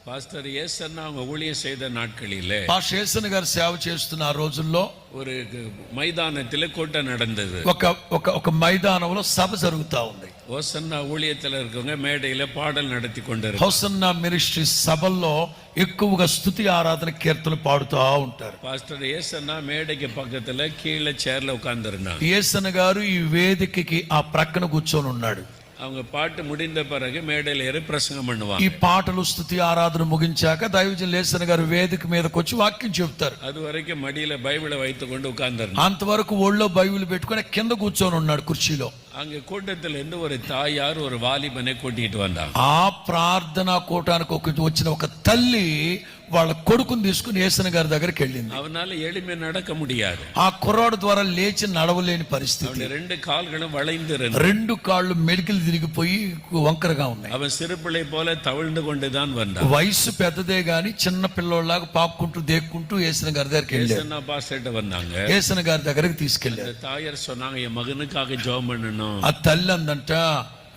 Pastor ஏசன்னா அவங்க ஊழியம் செய்த நாட்களிலே పాస్టర్ యేసన్న గారు సేవ చేస్తున్న ఆ రోజుల్లో ஒரு மைதானத்தில் கூட்டம் நடந்தது. ఒక మైదానంలో సభ జరుగుతా ఉంది. హోసన్నా ஊழியத்தில் இருக்கவங்க మేడైల పాటలు நடத்தி கொண்டிருக்காరు. హోసన్నా మినిస్ట్రీ సభల్లో ఎక్కువగా స్తుతి ఆరాధన కీర్తనలు పాడుతూ ఉంటారు. పాస్టర్ ఏసన్నా మేడకి పక్కத்துல కీழ చైర్ல ఉకాందరున్నారు. యేసన్న గారు ఈ వేదికకి ఆ ప్రక్కన కూర్చొని ఉన్నాడు. அவங்க பாட்டு முடிந்த பிறகு மேடையில் ஏறி பிரசங்கம் பண்ணுவாங்க. ఈ పాటలు స్తుతి ఆరాధన ముగించాక దైవజనులు యేసన్న గారు వేదిక మీదకి వచ్చి వాక్యం చెప్తారు. అది వరకు మడిలో బైబిల్ வைத்துக்கொண்டு ఉకాందరు. అంతవరకు ఒళ్ళో బైబిల్ పెట్టుకొని కింద కూర్చొని ఉన్నాడు కుర్చీలో. அங்க கூட்டத்தில் இருந்து ஒரு தாயார் ஒரு வாலிபனை கூட்டிட்டு வந்தாங்க. ఆ ప్రార్థనా కూటానికి వచ్చిన ఒక తల్లి వాళ్ళ కొడుకుని తీసుకుని యేసన్న గారి దగ్గరికి వెళ్ళింది. அவனால எளிமை நடக்க முடியாது. ఆ కుర్రాడు ద్వారా లేచి నడవలేని పరిస్థితి. రెండు కాళ్ళను வளைந்திருந்தது. రెండు కాళ్ళు మెలికలు తిరిగిపోయి వంకరగా ఉన్నాయి. அவன் சிறு பிள்ளை போல தவழ்ந்து கொண்டுதான் வந்தான். వయసు పెద్దదే గాని చిన్న పిల్లోళ్ళలాగా పాక్కుంటూ దేక్కుంటూ యేసన్న గారి దగ్గరికి వెళ్ళారు. యేసన్న పాస్టర్ வந்தாங்க. యేసన్న గారి దగ్గరికి తీసుకెళ్లారు. தாயார் சொன்னாங்க என் மகனுக்காக ஜெபம் பண்ணணும். ఆ తల్లి అందంట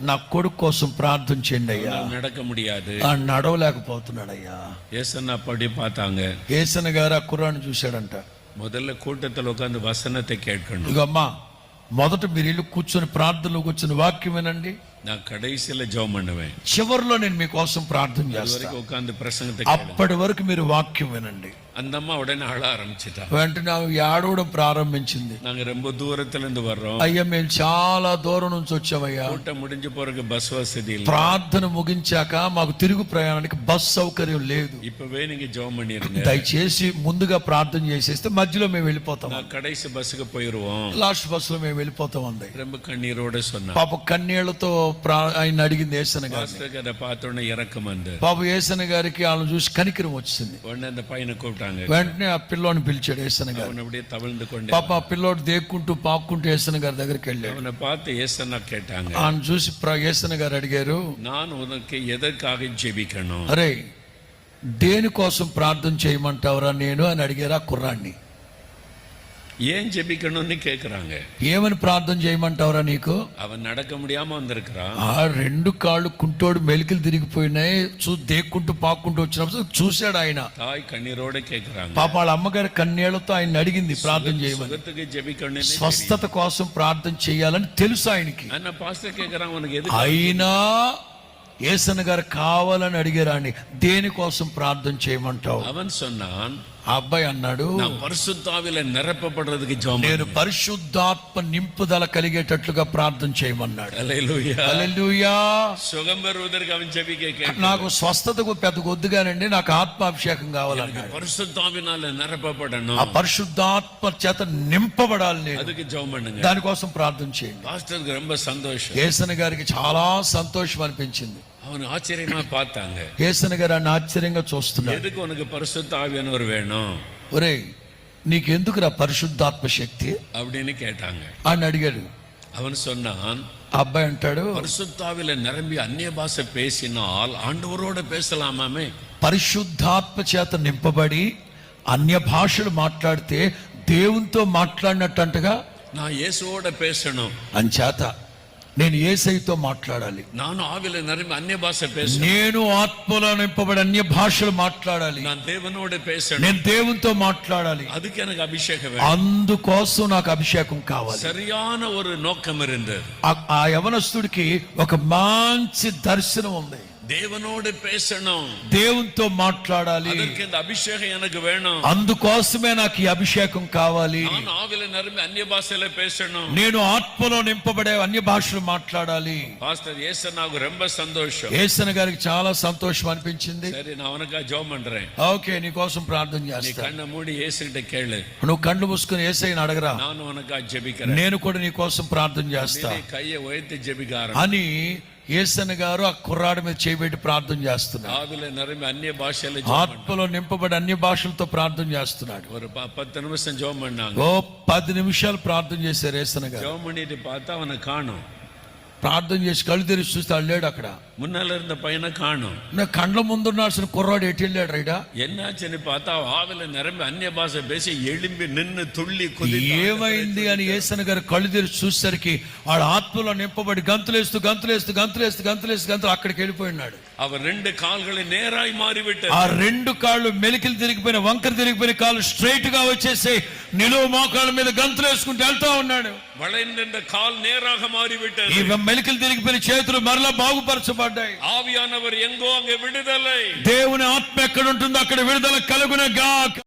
నా కొడుకు కోసం ప్రార్థన చేయండి అయ్యా. நடக்க முடியாது. నడవలేకపోతున్నాడయ్యా. యేసన్న పడి பார்த்தாங்க. యేసన్న గారు ఆ కుర్రాన్ని చూశాడంట. முதல்ல கூட்டத்தில் உட்கார்ந்து வசனத்தை கேட்கணும். ఇక అమ్మా మొదట మీరు ఇల్లు కూర్చొని ప్రార్థనలో కూర్చొని వాక్యం వినండి. நான் கடைசியில ஜெபம் பண்ணுவேன். చివరిలో నేను మీకోసం ప్రార్థన చేస్తాను. உட்கார்ந்து பிரசங்கத்தை అప్పటి వరకు మీరు వాక్యం వినండి. அந்த అమ్మ ఉடனே అళ ఆరంభించిటా. వెంటనే ఏడవడం ప్రారంభించింది. நாங்க ரொம்ப தூரத்துல இருந்து வர்றோம். అయ్యా మేము చాలా దూరం నుంచి వచ్చామయ్యా. கூட்டம் முடிஞ்ச பிறகு பஸ் வசதி இல்ல. ప్రార్థన ముగించాక మాకు తిరుగు ప్రయాణానికి బస్ సౌకర్యం లేదు. இப்பவே நீங்க ஜெபம் பண்ணிருங்க. దయచేసి ముందుగా ప్రార్థన చేసేస్తే మధ్యలో మేము వెళ్ళిపోతాం. நான் கடைசி பஸ்ஸுக்கு போயிருவோம். లాస్ట్ బస్ లో మేము వెళ్ళిపోతాం అంది. ரொம்ப కన్నీరోட சொன்னா. పాప కన్నీళ్లతో ఆయన అడిగింది యేసన్న గారు. పాస్టర్ గారు பார்த்தோనే ఇరకం అంది. పాప యేసన్న గారికి వాళ్ళని చూసి కనికరం వచ్చింది. ఉடனே அந்த పైన కూపిட்டாங்க. వెంటనే ఆ పిల్లోని పిలిచాడు యేసన్న గారు. அவன் அப்படியே தவழ்ந்து கொண்டே. పాప ఆ పిల్లోడు దేక్కుంటూ పాక్కుంటూ యేసన్న గారి దగ్గరికి వెళ్ళాడు. அவனை பார்த்து యేసన్న கேட்டாங்க. ఆయన చూసి యేసన్న గారు అడిగారు, நான் உனக்கு எதற்காக ஜெபிக்கணும்? అరే దేనికోసం ప్రార్థన చేయమంటావురా నేను అని అడిగారు ఆ కుర్రాన్ని. ஏன் ஜெபிக்கணும்னு கேக்குறாங்க. ఏమని ప్రార్థన చేయమంటావురా నీకు? அவன் நடக்க முடியாம வந்திருக்கிறான். ఆ రెండు కాళ్ళు కుంటోడు మెలికలు తిరిగిపోయినాయి. దేక్కుంటూ పాక్కుంటూ వచ్చినప్పుడు చూశాడు ఆయన. தாய் కన్నీరోడ కేக்குறாங்க. పాప వాళ్ళ అమ్మగారి కన్నీళ్లతో ఆయన అడిగింది ప్రార్థన చేయమని. சுகத்துக்கு ஜெபிக்கணும். స్వస్థత కోసం ప్రార్థన చేయాలని తెలుసు ఆయనకి. అన్న పాస్టర్ కేக்குறான் உனக்கு எது? అయినా యేసన్న గారు కావాలని అడిగారాని దేనికోసం ప్రార్థన చేయమంటావు? அவன் சொன்னான், ఆ అబ్బాయి అన్నాడు, நான் பரிசுத்தாவில நிரப்பப்படுறதுக்கு ஜெபம் నేను పరిశుద్ధాత్మ నింపుదల కలిగేటట్లుగా ప్రార్థన చేయమన్నాడు. హల్లెలూయా. హల్లెలూయా. సుగం பெறுவதற்கு அவன் ஜெபிக்க கேட்டான். నాకు స్వస్థతకు పెద్ద కొద్దుగానండి, నాకు ఆత్మాభిషేకం కావాలన్నాడు. పరిశుద్ధావినాల నిరపబడను. ఆ పరిశుద్ధాత్మ చేత నింపబడాలి నేను. அதுக்கு ஜெபம் பண்ணுங்க. దానికోసం ప్రార్థన చేయండి. పాస్టర్కి ரொம்ப సంతోషం. యేసన్న గారికి చాలా సంతోషం అనిపించింది. அவன் ఆశ్చర్యంగా பார்த்தாங்க. యేసన్న గారు ఆయన ఆశ్చర్యంగా చూస్తున్నాడు. எதுக்கு உனக்கு பரிசுத்த ஆவியானவர் வேணும்? ఒరే నీకెందుకురా పరిశుద్ధాత్మ శక్తి அப்படின்னு கேட்டாங்க. అని అడిగాడు. அவன் சொன்னான், అబ్బాయి అంటాడు, பரிசுத்தாவில நிரம்பி அந்நிய பாஷை பேசினால் ஆண்டவரோட பேசலாமாமே. పరిశుద్ధాత్మ చేత నింపబడి అన్య భాషలు మాట్లాడితే దేవునితో మాట్లాడినట్టంటగా நான் இயேசுவோட பேசணும். అంచేత నేను యేసయ్యతో మాట్లాడాలి. நான் ఆవిల నిரம்பி అన్య భాష பேசணும். నేను ఆత్మలో నింపబడి అన్య భాషలు మాట్లాడాలి. நான் தேவனோட பேசணும். నేను దేవునితో మాట్లాడాలి. அதுக்கு எனக்கு அபிஷேகம் வேணும். అందుకోసం నాకు అభిషేకం కావాలి. சரியான ஒரு நோக்கம் இருந்தது. ఆ యవనస్తుడికి ఒక మంచి దర్శనం ఉంది. தேவனோடு பேசணும். దేవునితో మాట్లాడాలి. அதுக்கு இந்த அபிஷேகம் எனக்கு வேணும். అందుకోసమే నాకు ఈ అభిషేకం కావాలి. நான் ஆவில நிரம்பி அந்நிய பாஷையில பேசணும். నేను ఆత్మలో నింపబడే అన్య భాషలు మాట్లాడాలి. பாஸ்டர் ஏசன்னாకు ரொம்ப సంతోషం. యేసన్న గారికి చాలా సంతోషం అనిపించింది. சரி நான் உனக்கு ஜெபம் பண்றேன். ఓకే నీ కోసం ప్రార్థన நீ చేస్తా. கண்ணை மூடி இயேசுகிட்ட கேளு. నువ్వు కళ్ళు మూసుకుని యేసయ్యని అడగరా. நான் உனக்கு ஜெபிக்கிறேன். నేను కూడా నీ కోసం ప్రార్థన చేస్తా நீ கையை உயர்த்தி ஜெபிக்கார అని యేసన్న గారు ఆ కుర్రాడి మీద చేయబెట్టి ప్రార్థన చేస్తున్నాడు. ஆவில நிரம்பி அந்நிய பாஷையில ఆత్మలో నింపబడి అన్య భాషలతో ప్రార్థన చేస్తున్నాడు. ஒரு 10 నిమిషం ஜெபம் பண்ணாங்க. ఓ 10 నిమిషాలు ప్రార్థన చేశారు యేసన్న గారు. ஜெபம் பண்ணிட்டு பார்த்தா அவனை காணோம். ప్రార్థన చేసి కళ్ళు తెరిచి చూస్తే లేడు అక్కడ. முன்னால இருந்த பையனை காணும். నా కండ్ల ముందున్నాల్సిన కుర్రాడు ఎటు వెళ్ళాడు రైడా? என்னாச்சுன்னு பார்த்தா ஆவில நிரம்பி அந்நிய பாஷை பேசி எழும்பி நின்னு துள்ளி குதி. ఏమైంది అని యేసన్న గారు కళ్ళు తెరిచి చూసేసరికి ఆడ ఆత్మలో నింపబడి గంతులేస్తూ అక్కడికి వెళ్ళిపోయినాడు. அவர் ரெண்டு கால்களை நேராய் மாறிவிட்டது. ఆ రెండు కాళ్ళు మెలికలు తిరిగిపోయిన వంకర తిరిగిపోయిన కాళ్ళు స్ట్రైట్ గా వచ్చేసి నిలువు మోకాళ్ళ మీద గంతులేసుకుంటూ వెళ్తా ఉన్నాడు. வளைந்த கால் நேராக மாறிவிட்டது. ఈ మెలికలు తిరిగిపోయిన చేతులు మరలా బాగుపరచబడ్డాయి. ஆவியானவர் எங்கோ அங்கே விடுதலை. దేవుని ఆత్మ ఎక్కడ ఉంటుందో అక్కడ విడుదల కలుగును గాక.